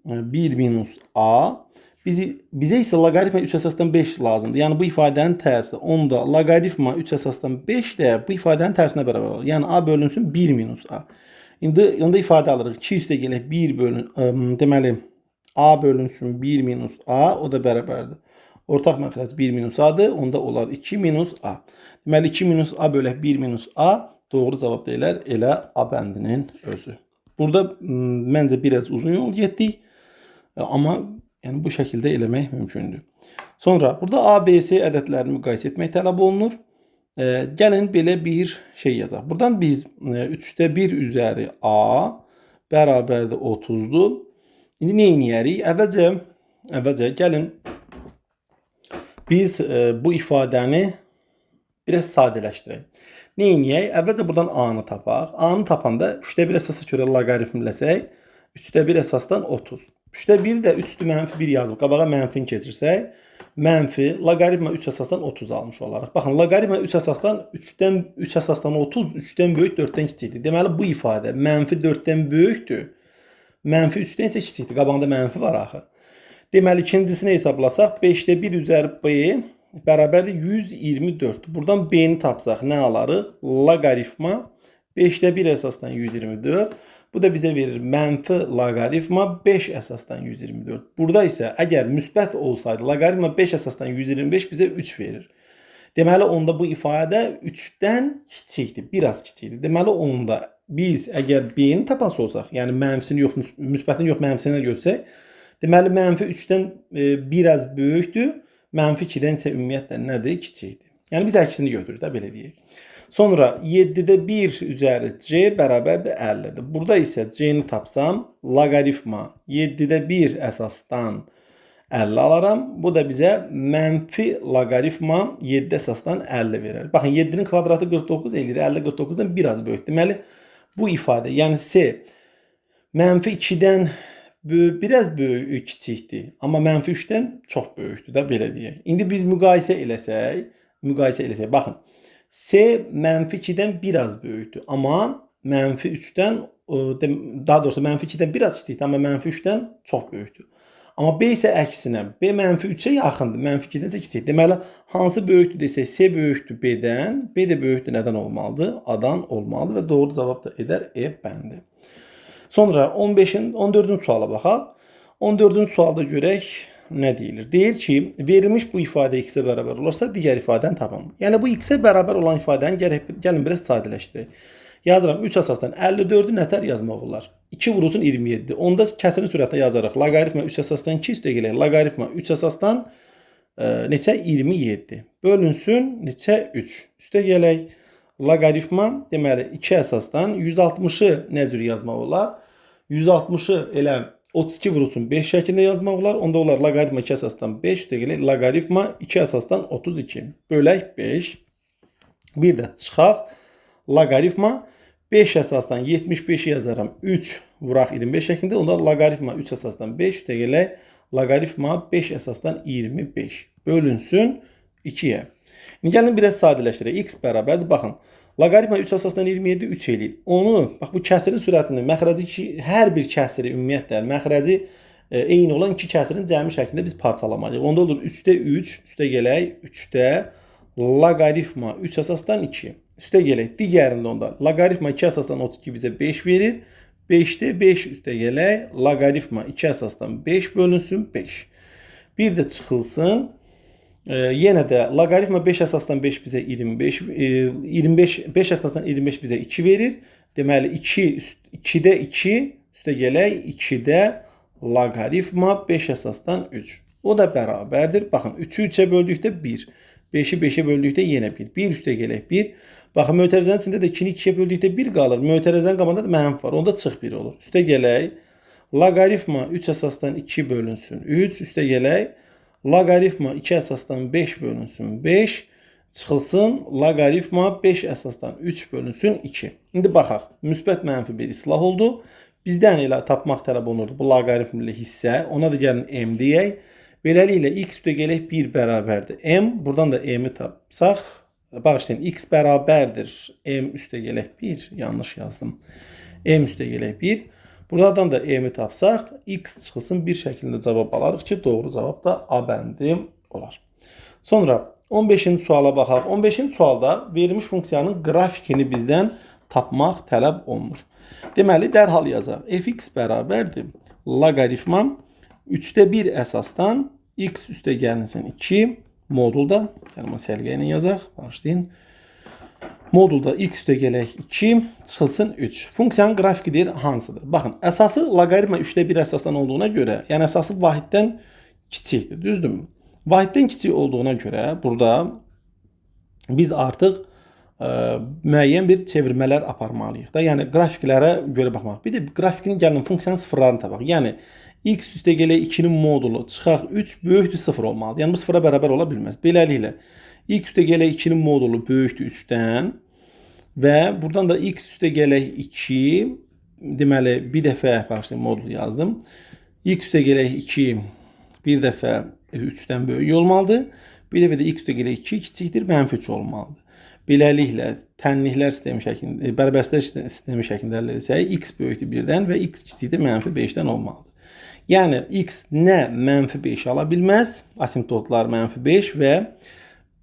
1 minus A. Bizə isə loqaritma 3 əsasdan 5 lazımdır. Yəni bu ifadənin tərsi. Onda loqaritma 3 əsasdan 5 də bu ifadənin tərsinə bərabər olur. Yəni A bölünsün 1 minus A. İndi ifadə alırıq. 2 üstə gələk 1 bölün. Deməli A bölünsün 1 minus A. O da bərabərdir. Ortaq məxrəc 1 minus A-dır. Onda olar 2 minus A. Deməli 2 minus A bölək 1 minus A doğru cavab deyilər elə A bəndinin özü. Burada məncə biraz uzun yol getdik. Amma yəni bu şəkildə eləmək mümkündür. Sonra burada A, B, C ədədlərini müqayisə etmək tələb olunur. Gəlin belə bir şey yazaq. Buradan biz 3'te 1 üzəri A bərabərdir 30'dur. İndi nə edərik? Əvvəlcə gəlin biz bu ifadəni biraz sadələşdirək. Nə edək? Əvvəlcə buradan A-nı tapaq. A-nı tapanda 3'te 1 əsasa görə loqaritmləsək 3'te 1 əsasdan 30. 3'te 1 də 3'dür mənfi 1 yazıb qabağa mənfini keçirsək mənfi loqaritma 3 əsasdan 30 almış olaraq. Baxın, loqaritma 3 əsasdan 3'dən 3 əsasdan 30 3'dən böyük 4'dən kiçikdir. Deməli bu ifadə mənfi 4'dən böyükdür. Mənfi 3'dən isə kiçikdir. Qabağında mənfi var axı. Deməli ikincisini hesablasaq 5'te 1 üzəri B bərabərdir 124. Buradan B-ni tapsaq nə alarıq? Loqaritma 5'te 1 əsasdan 124. Bu da bizə verir mənfi loqaritma 5 əsasdan 124. Burada isə əgər müsbət olsaydı loqaritma 5 əsasdan 125 bizə 3 verir. Deməli onda bu ifadə 3'dən kiçikdir, biraz kiçikdir. Deməli onda biz əgər B-ni tapan olsaq, yəni mənfisini yox, müsbətini yox, mənfisini görsək, deməli mənfi 3'dən biraz böyükdür, mənfi 2'dən isə ümumiyyətlə nədir? Kiçikdir. Yəni biz əksini götürürük də belə deyək. Sonra 7'de 1 üzəri C bərabərdir 50'dir. Burada isə C-ni tapsam loqaritma 7'de 1 əsasdan 50 alaram. Bu da bizə mənfi loqaritma 7 əsasdan 50 verir. Baxın 7'nin kvadratı 49 eləyir. 50 49'dan biraz böyük. Deməli bu ifadə yəni C mənfi 2'dən biraz böyük kiçikdir. Amma mənfi 3'dən çox böyükdür də belə deyək. İndi biz müqayisə eləsək, baxın. C mənfi 2'den biraz böyükdür. Amma mənfi 3'den daha doğrusu mənfi 2'den biraz kiçikdir. Amma mənfi 3'den çox böyükdür. Amma B isə əksinə. B mənfi 3'e yaxındır. Mənfi 2'den isə kiçikdir. Deməli hansı böyükdür desək C böyükdür B-dən. B də böyükdür nədən olmalıdır? A-dan olmalıdır və doğru cavab da edər E bəndi. Sonra 14-cü suala baxaq. 14-cü sualda görək nə deyilir? Deyir ki, verilmiş bu ifadə x-ə bərabər olarsa digər ifadəni tapın. Yəni bu x-ə bərabər olan ifadəni gəlin biraz sadələşdirək. Yazıram 3 əsasdan 54'ü nətər yazmaq olar? 2 vurulsun 27. Onda kəsrin sürətlə yazarıq. Loqaritma 3 əsasdan 2 üstə gələk. Loqaritma 3 əsasdan neçə? 27. Bölünsün neçə? 3. Üstə gələk. Loqaritma deməli 2 əsasdan 160'ı nə cür yazmaq olar? 160'ı elə 32 vurulsun 5 şəklində yazmaq olar. Onda olar loqaritma 2 əsasdan 5 üstə gələk. Loqaritma 2 əsasdan 32. Bölək 5. Bir də çıxaq. Loqaritma 5 əsasdan 75'i yazaram. 3 vuraq 25 şəklində. Onda loqaritma 3 əsasdan 5 üstə gələk. Loqaritma 5 əsasdan 25. Bölünsün 2'yə. İndi gəlin biraz sadələşdirək. X bərabərdir. Baxın. Loqaritma 3 əsasdan 27 3 eləyir. Onu bax bu kəsirin sürətini, məxrəci hər bir kəsiri ümumiyyətlə məxrəci eyni olan iki kəsirin cəmi şəklində biz parçalamalıyıq. Onda olur 3'te 3 üstə gələk 3'te loqaritma 3 əsasdan 2. Üstə gələk digərində onda loqaritma 2 əsasdan 32 bizə 5 verir. 5'te 5 üstə gələk loqaritma 2 əsasdan 5 bölünsün 5. Bir də çıxılsın. Yenə də loqaritma 5 əsasdan 5 bizə 25, 5 əsasdan 25 bizə 2 verir. Deməli 2'de 2 üstə gələk 2'de loqaritma 5 əsasdan 3. O da bərabərdir. Baxın 3'ü 3'ə böldükdə 1. 5'i 5'ə böldükdə yenə 1. 1 üstə gələk 1. Baxın mötərizənin içində də 2'ni 2'yə böldükdə 1 qalır. Mötərizənin qabağında da mənfi var. Onda çıx 1 olur. Üstə gələk loqaritma 3 əsasdan 2 bölünsün 3. Üstə gələk loqaritma 2 əsasdan 5 bölünsün 5. Çıxılsın loqaritma 5 əsasdan 3 bölünsün 2. İndi baxaq. Müsbət mənfi bir islah oldu. Bizdən elə tapmaq tələb olunurdu bu loqaritmli hissə. Ona da gəlin m deyək. Beləliklə x üstə gələk 1 bərabərdir m. Buradan da m-i tapsaq. Bağışlayın x bərabərdir. M üstə gələk 1. Yanlış yazdım. M üstə gələk 1. Buradan da m-i tapsaq, x çıxılsın bir şəklində cavab alarıq ki, doğru cavab da A bəndi olar. Sonra 15-ci suala baxaq. 15-ci sualda verilmiş funksiyanın qrafikini bizdən tapmaq tələb olunur. Deməli, dərhal yazaq. Fx bərabərdir. Loqaritma 3'te 1 əsasdan x üstə gəlinsin 2 modulda, gəlin səliqə ilə yazaq, başlayın. Modulda x üstə gələk 2 çıxılsın 3. Funksiyanın qrafikidir hansıdır? Baxın, əsası loqaritma 3də 1 əsasdan olduğuna görə, yəni əsası vahiddən kiçikdir, düzdürmü? Vahiddən kiçik olduğuna görə burada biz artıq müəyyən bir çevirmələr aparmalıyıq da. Yəni qrafiklərə görə baxmaq. Bir də grafikin gəlin funksiyanın sıfırlarını tapaq. Yəni x üstə gələk 2-nin modulu çıxaq 3 böyükdür 0 olmalıdır. Yəni bu sıfıra bərabər ola bilməz. Beləliklə x üstə gələk 2-nin modulu böyükdür 3-dən və buradan da x üstə gələk 2, deməli bir dəfə başlayın modul yazdım. X üstə gələk 2 bir dəfə 3-dən böyük olmalıdır. Bir dəfə də x üstə gələk 2 kiçikdir, -3 olmalıdır. Beləliklə tənliklər sistemi şəklində, bərbərstər sistemi şəklində əldə etsək, x böyükdür 1-dən və x kiçikdir -5-dən olmalıdır. Yəni x nə -5 ala bilməz, asimptotlar -5 və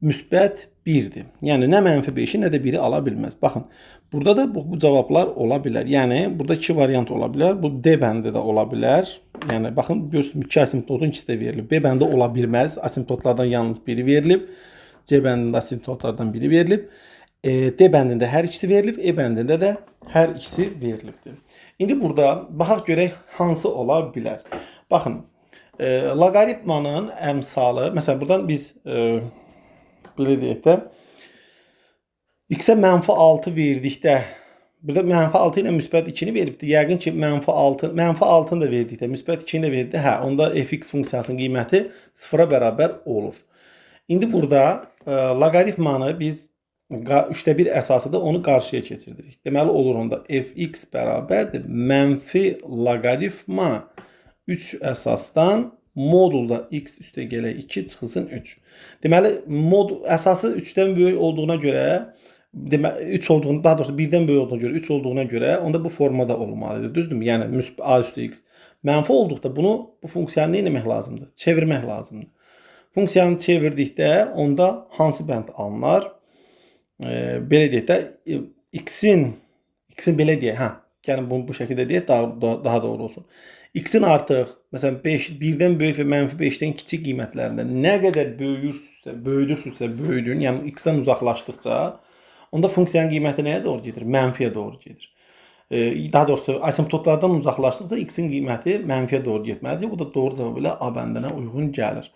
müsbət 1-dir. Yəni nə -5-i, nə də 1-i ala bilməz. Baxın, burada da bu cavablar ola bilər. Yəni burada 2 variant ola bilər. Bu D bəndi də ola bilər. Yəni baxın, görürsünüz 2 asimptotun ikisi də verilib. B bəndi ola bilməz. Asimptotlardan yalnız biri verilib. C bəndində asimptotlardan biri verilib. D bəndində hər ikisi verilib. E bəndində də hər ikisi verilibdir. İndi burada baxaq görək hansı ola bilər. Baxın, loqaritmanın əmsalı, məsələn buradan biz belə deyək də x-ə -6 verdikdə, burada -6 ilə müsbət 2-ni veribdir. Yəqin ki -6-nı da verdikdə, müsbət 2-ni də verdikdə, hə, onda fx funksiyasının qiyməti 0-a bərabər olur. İndi burada loqaritmanı biz 3də 1 əsasıdır, onu qarşıya keçirdirik. Deməli olur onda fx bərabərdir mənfi loqaritma 3 əsasdan modulda x üstə gələk 2 çıxılsın 3. Deməli əsası 3-dən böyük olduğuna görə, 3 olduğunu, daha doğrusu 1-dən böyük olduğuna görə, 3 olduğuna görə onda bu formada olmalıdır. Düzdürmü? Yəni a üstə x mənfi olduqda bu funksiyanı nə etmək lazımdır? Çevirmək lazımdır. Funksiyanı çevirdikdə onda hansı bənd alınır? Belə deyək də x-in belə deyək, hə, gəlin bunu bu şəkildə deyək, daha doğru olsun. X-in artıq məsələn 1-dən böyük və -5-dən kiçik qiymətlərində nə qədər böyüdürsünüzsə böyüdün, yəni x-dən uzaqlaşdıqca onda funksiyanın qiyməti nəyə doğru gedir? Mənfiyə doğru gedir. Daha doğrusu asimptotlardan uzaqlaşdıqca x-in qiyməti mənfiyə doğru getməlidir. Bu da doğru cavab ilə A bəndinə uyğun gəlir.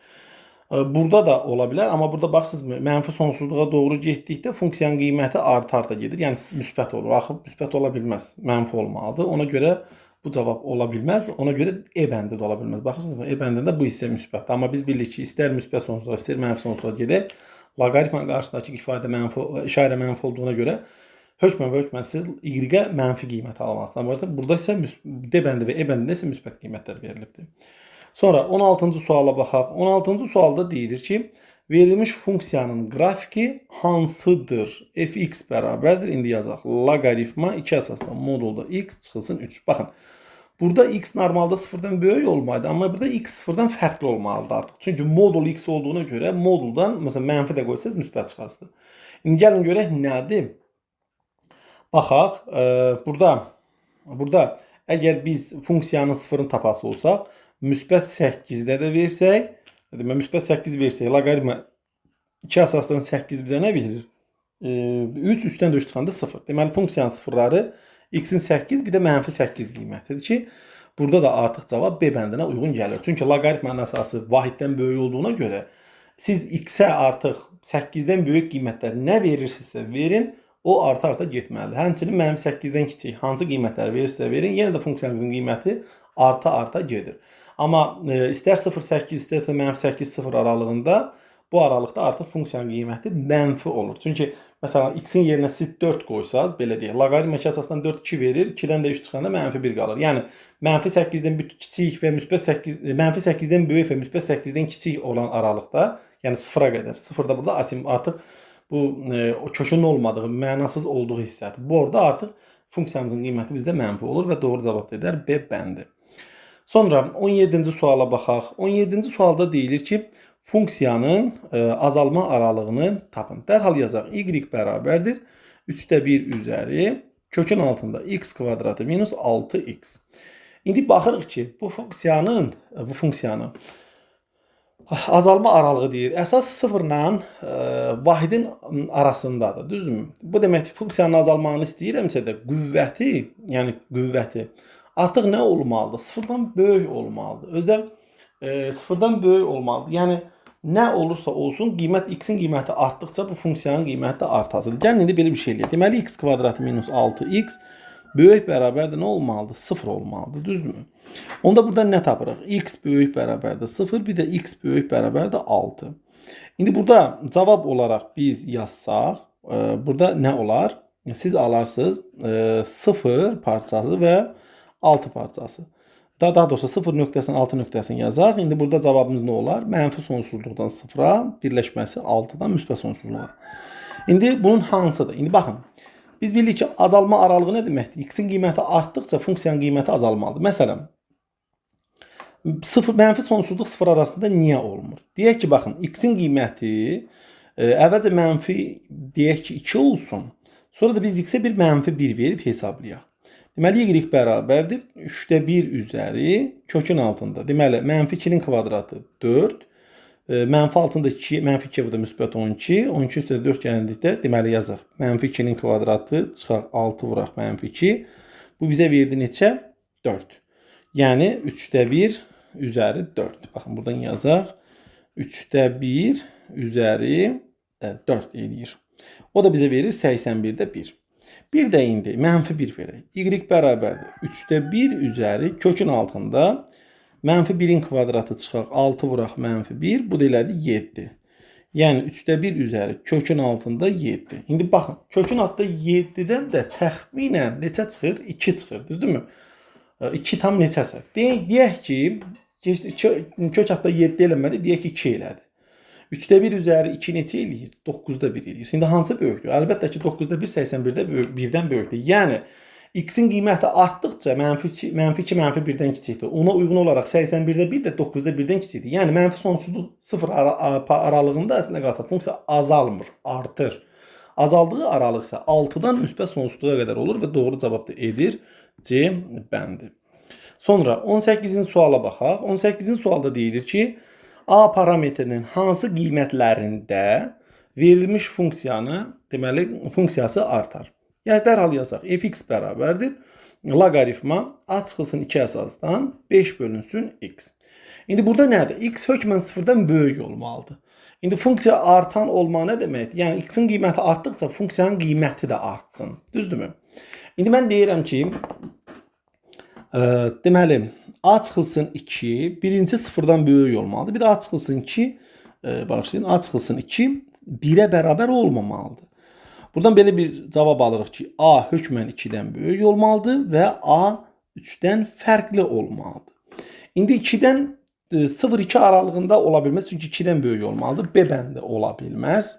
Burada da ola bilər, amma burada baxırsınız, mənfi sonsuzluğa doğru getdikdə funksiyanın qiyməti arta gedir. Yəni müsbət olur. Axı müsbət ola bilməz, mənfi olmalıdır. Ona görə bu cavab ola bilməz. Ona görə E bəndi də ola bilməz. Baxırsınız, E bəndində bu hissə müsbətdir. Amma biz bilirik ki, istər müsbət sonsuzluğa, istər mənfi sonsuzluğa gedək. Loqaritmanın qarşısındakı ifadə işarə mənfi olduğuna görə hökmən və hökmənsiz Y-ə mənfi qiymət almalısınız. Burada isə D bəndi və E bəndində isə müsbət qiymətlər verilibdir. Sonra 16-cı suala baxaq. 16-cı sualda deyilir ki, verilmiş funksiyanın qrafiki hansıdır? Fx bərabərdir. İndi yazaq. Loqaritma 2 əsasdan modulda x çıxılsın 3. Baxın, burada x normalda 0-dan böyük olmalıdır, amma burada x 0-dan fərqli olmalıdır artıq. Çünki modul x olduğuna görə moduldan, məsələn, mənfi də qoysaq müsbət çıxasıdır. İndi gəlin görək nədir? Baxaq, burada əgər biz funksiyanın 0-ını tapası olsaq, müsbət 8-də də versək, müsbət 8 versək, loqaritma 2 əsasdan 8 bizə nə verir? 3, 3-dən də 3 çıxanda 0. Deməli, funksiyanın sıfırları x-in 8, bir də -8 qiymətidir ki, burada da artıq cavab B bəndinə uyğun gəlir. Çünki loqaritmanın əsası vahiddən böyük olduğuna görə, siz x-ə artıq 8-dən böyük qiymətlər nə verirsinizsə verin, o arta getməlidir. Həmçinin -8-dən kiçik hansı qiymətləri verirsə verin, yenə də funksiyanızın qiyməti arta gedir. Amma istər 0,8, istərsə -8,0 aralığında bu aralıqda artıq funksiyanın qiyməti mənfi olur. Çünki məsələn x-in yerinə siz 4 qoysaz, belə deyək, loqaritma 2 əsasdan 4 2 verir, 2-dən də 3 çıxanda -1 qalır. Yəni -8-dən kiçik və -8-dən böyük və -8-dən kiçik olan aralıqda, yəni 0-a qədər. 0-da burada artıq bu kökünün olmadığı, mənasız olduğu hissədir. Bu orada artıq funksiyamızın qiyməti bizdə mənfi olur və doğru cavab da edər B bəndi. Sonra 17-ci suala baxaq. 17-ci sualda deyilir ki, funksiyanın azalma aralığını tapın. Dərhal yazaq. Y bərabərdir 3də 1 üzəri kökün altında x kvadratı minus 6x. İndi baxırıq ki, bu funksiyanın Azalma aralığı deyir. Əsas 0 ilə vahidin arasındadır, düzdürmü? Bu demək ki, funksiyanın azalmağını istəyirəmsə də qüvvəti, yəni qüvvəti artıq nə olmalıdır? 0-dan böyük olmalıdır. Özdə 0-dan böyük olmalıdır. Yəni nə olursa olsun, x-in qiyməti artdıqca bu funksiyanın qiyməti də artacaqdır. Gəlin indi belə bir şey eləyək. Deməli x kvadratı minus 6x böyük bərabərdir nə olmalıdır? 0 olmalıdır, düzdürmü? Onda burada nə tapırıq? X böyük bərabərdir 0, bir də x böyük bərabərdir 6. İndi burada cavab olaraq biz yazsaq, burada nə olar? Siz alarsınız 0 parçası və 6 parçası. Daha doğrusu 0 nöqtəsini 6 nöqtəsini yazaq. İndi burada cavabımız nə olar? Mənfi sonsuzluqdan 0-a birləşməsi 6-dan müsbət sonsuzluğa. İndi bunun hansıdır? İndi baxın. Biz bilirik ki, azalma aralığı nə deməkdir? X-in qiyməti artdıqca funksiyanın qiyməti azalmalıdır. Məsələn, mənfi sonsuzluq 0 arasında niyə olmur? Deyək ki, baxın, x-in qiyməti əvvəlcə mənfi deyək ki 2 olsun. Sonra da biz x-ə bir mənfi 1 verib hesablayaq. Deməli, y bərabərdir 3-də 1 üzəri kökün altında. Deməli, mənfi 2-nin kvadratı 4. Mənfi altında 2, mənfi 2 burada müsbət 12. 12 üstə 4 gəldikdə deməli yazaq. Mənfi 2-nin kvadratı çıxaq 6 vuraq mənfi 2. Bu bizə verdi neçə? 4. Yəni 3-də 1 üzəri 4. Baxın, buradan yazaq. 3-də 1 üzəri 4 eləyir. O da bizə verir 81-də 1. Bir də indi mənfi 1 verək. Y bərabərdir 3-də 1 üzəri kökün altında mənfi 1-in kvadratı çıxaq 6 vuraq mənfi 1. Bu da elədi 7. Yəni 3-də 1 üzəri kökün altında 7. İndi baxın, kökün altında 7-dən də təxminən neçə çıxır? 2 çıxır, düzdürmü? 2 tam neçəsə. Deyək ki, kök altında 7 eləmədi, deyək ki 2 elədi. 3-də 1 üzəri 2 neçə eləyir? 9-da 1 eləyir. İndi hansı böyükdür? Əlbəttə ki, 9-da 1 81-də 1-dən böyükdür. Yəni, x-in qiyməti artdıqca mənfi 2 mənfi 1-dən kiçikdir. Ona uyğun olaraq 81-də 1 də 9-da 1-dən kiçikdir. Yəni, mənfi sonsuzluq 0 aralığında əslində qalsa funksiya azalmır, artır. Azaldığı aralıq isə 6-dan müsbət sonsuzluğa qədər olur və doğru cavab da edir C bəndi. Sonra 18-ci suala baxaq. 18-ci sualda deyilir ki, A parametrinin hansı qiymətlərində verilmiş funksiyanın, deməli, funksiyası artar. Yəni, dərhal yazaq. Fx bərabərdir. Loqaritma A çıxılsın 2 əsasdan 5 bölünsün x. İndi burada nədir? X hökmən 0-dan böyük olmalıdır. İndi funksiya artan olma nə deməkdir? Yəni, x-in qiyməti artdıqca funksiyanın qiyməti də artsın. Düzdürmü? İndi mən deyirəm ki, deməli, A çıxılsın 2, birinci 0-dan böyük olmalıdır. Bir də A çıxılsın 2, bağışlayın, A çıxılsın 2, 1-ə bərabər olmamalıdır. Buradan belə bir cavab alırıq ki, A hökmən 2-dən böyük olmalıdır və A 3-dən fərqli olmalıdır. İndi 2-dən 0-2 aralığında ola bilməz, çünki 2-dən böyük olmalıdır. B bəndi ola bilməz.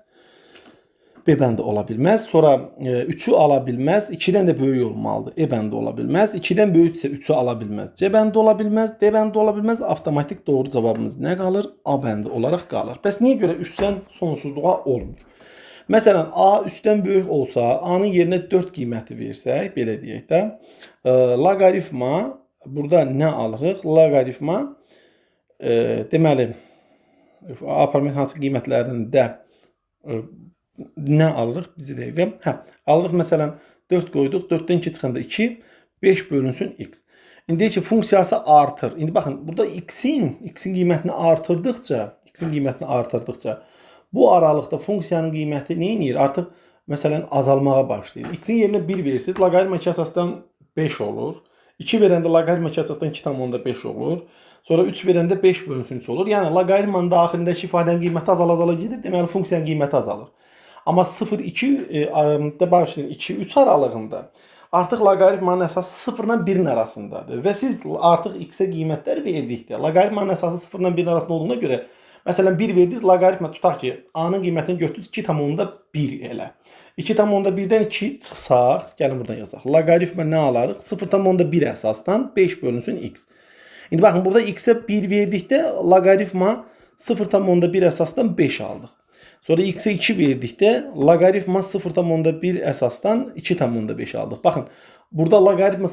B bəndi ola bilməz. Sonra 3-ü ala bilməz. 2-dən də böyük olmalıdır. E bəndi ola bilməz. 2-dən böyüksə 3-ü ala bilməz. C bəndi ola bilməz. D bəndi ola bilməz. Avtomatik doğru cavabımız nə qalır? A bəndi olaraq qalır. Bəs niyə görə 3-dən sonsuzluğa olmur? Məsələn, A 3-dən böyük olsa, A-nın yerinə 4 qiyməti versək, belə deyək də, loqaritma, burada nə alırıq? Loqaritma, deməli, A parametrin hansı qiymətlərində nə alırıq? Bizi dəqiqə. Alırıq məsələn 4 qoyduq. 4-dən 2 çıxanda 2, 5 bölünsün x. İndi deyək ki, funksiyası artır. İndi baxın, burada x-in qiymətini artırdıqca, bu aralıqda funksiyanın qiyməti nə edir? Artıq məsələn azalmağa başlayır. X-in yerinə 1 verirsiniz, loqaritma 2 əsasdan 5 olur. 2 verəndə loqaritma 2 əsasdan 2,5 olur. Sonra 3 verəndə 5 bölünsün 3 olur. Yəni loqaritmanın daxilindəki ifadənin qiyməti azala gedir. Deməli funksiyanın qiyməti azalır. Amma 0-2 bağışlayın 2-3 aralığında artıq loqaritmanın əsası 0-la 1-in arasındadır. Və siz artıq x-ə qiymətlər verdikdə loqaritmanın əsası 0-la 1-in arasında olduğuna görə məsələn 1 verdiniz, loqaritma tutaq ki, A-nın qiymətini götürdünüz 2,1 elə. 2,1-dən 2 çıxsaq, gəlin buradan yazaq. Loqaritma nə alarıq? 0,1 əsasdan 5 bölünsün x. İndi baxın, burada x-ə 1 verdikdə loqaritma 0,1 əsasdan 5 aldıq. Sonra x-ə 2 verdikdə loqaritma 0,1 əsasdan 2,5 aldıq. Baxın, burada loqaritma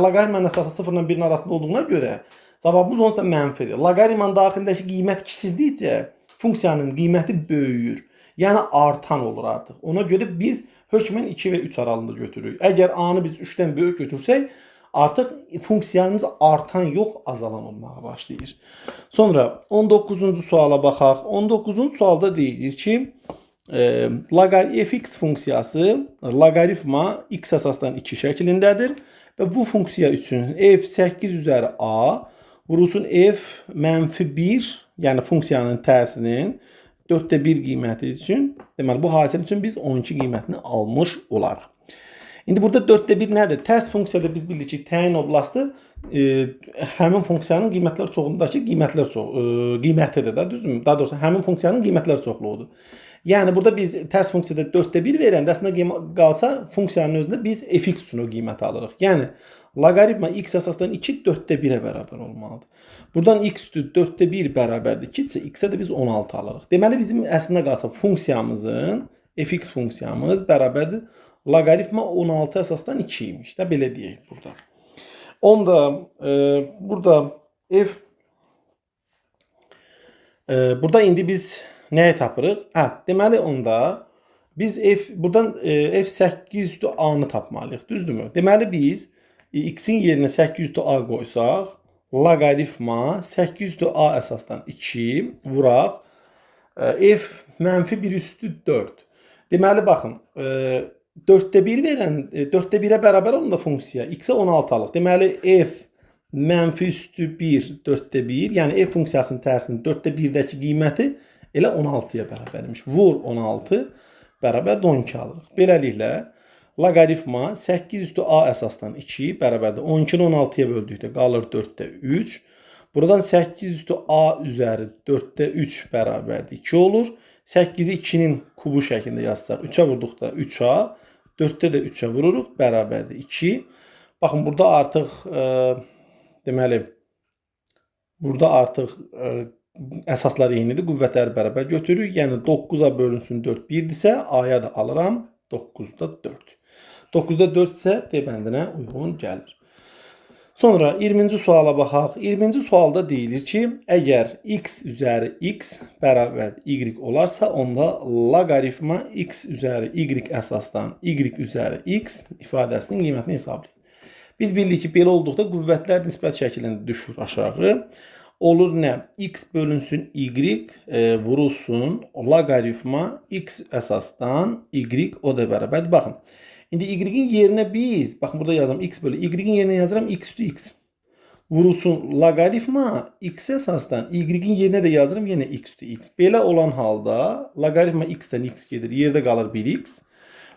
loqaritmanın əsası 0 ilə 1-in arasında olduğuna görə Cavabımız onsuz da mənfidir. Loqaritmanın daxilindəki qiymət kiçildikcə funksiyanın qiyməti böyüyür. Yəni artan olur artıq. Ona görə biz hökmən 2 və 3 aralığında götürürük. Əgər a-nı biz 3-dən böyük götürsək, artıq funksiyamız artan yox, azalan olmağa başlayır. Sonra 19-cu suala baxaq. 19-cu sualda deyilir ki, fx funksiyası loqaritma x əsasdan 2 şəklindədir və bu funksiya üçün f 8 üzəri a vurulsun f -1, yəni funksiyanın tərsinin 4də 1 qiyməti üçün, deməli bu hasil üçün biz 12 qiymətini almış olarıq. İndi burada 4də 1 nədir? Tərs funksiyada biz bildik ki, təyin oblastı həmin funksiyanın qiymətlər çoxluğundakı qiymətidir də, düzdürmü? Daha doğrusu həmin funksiyanın qiymətlər çoxluğudur. Yəni burada biz tərs funksiyada 4də 1 verəndə əslində qalsa funksiyanın özündə biz fx üçün o qiyməti alırıq. Yəni loqaritma x əsasdan 2 4də 1-ə bərabər olmalıdır. Buradan x üstü 4də 1 bərabərdir 2 isə x-ə də biz 16 alırıq. Deməli bizim əslində qalsa funksiyamızın fx funksiyamız bərabərdir loqaritma 16 əsasdan 2 imiş də, belə deyək burada. Onda burada burada indi biz nəyi tapırıq? Deməli onda biz buradan f8 a-nı tapmalıyıq, düzdürmü? Deməli biz x-in yerinə 8 a qoysaq, loqaritma 8 a əsasdan 2 vuraq f -1 üstü 4. Deməli baxın, 4də 1 verən 4də 1-ə bərabər olan da funksiya x-ə 16 alıq. Deməli f -1 4də 1, yəni f funksiyasının tərsinin 4də 1-dəki qiyməti elə 16-ya bərabərmiş. Vur 16 bərabər 12 alırıq. Beləliklə loqaritma 8 a əsasdan 2 bərabərdir 12-ni 16-ya böldükdə qalır 4də 3. Buradan 8 a üzəri 4də 3 bərabərdir 2 olur. 8-i 2-nin kubu şəklində yazsaq 3-ə vurduqda 3a, 4də də 3-ə vururuq, bərabərdir 2. Baxın, burada artıq deməli burada artıq əsaslar eynidir, qüvvətləri bərabər götürürük. Yəni 9-a bölünsün 4 1-dirsə, a-ya da alıram 9-da 4. 9-da 4 isə D bəndinə uyğun gəlir. Sonra 20-ci suala baxaq. 20-ci sualda deyilir ki, əgər x üzəri x bərabər y olarsa, onda loqaritma x üzəri y əsasdan y üzəri x ifadəsinin qiymətini hesablayın. Biz bildik ki, belə olduqda qüvvətlər nisbət şəklində düşür aşağı. Olur nə? X bölünsün y vurulsun loqaritma x əsasdan y, o da bərabərdir. Baxın. İndi y-in yerinə biz, baxın burada yazıram x bölü y-in yerinə yazıram x üstü x. Vurulsun loqaritma x əsasdan y-in yerinə də yazıram yenə x üstü x. Belə olan halda loqaritma x-dən x gedir, yerdə qalır 1x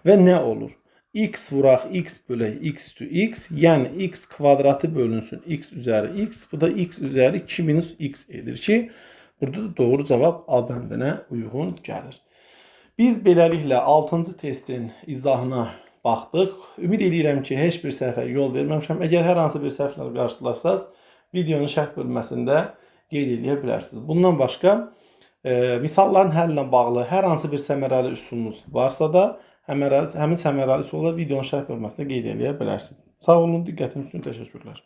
və nə olur? X vuraq x bölək x üstü x, yəni x kvadratı bölünsün x üzəri x, bu da x üzəri 2 minus x edir ki, burada da doğru cavab A bəndinə uyğun gəlir. Biz beləliklə 6-cı testin izahına baxdıq. Ümid edirəm ki, heç bir səhvə yol verməmişəm. Əgər hər hansı bir səhvlə qarşılaşsaz, videonun şərh bölməsində qeyd edə bilərsiniz. Bundan başqa, misalların həllinə bağlı hər hansı bir səmərəli üsulunuz varsa da, həmin səmərəli üsulla videonun şərh bölməsində qeyd edə bilərsiniz. Sağ olun, diqqətiniz üçün təşəkkürlər.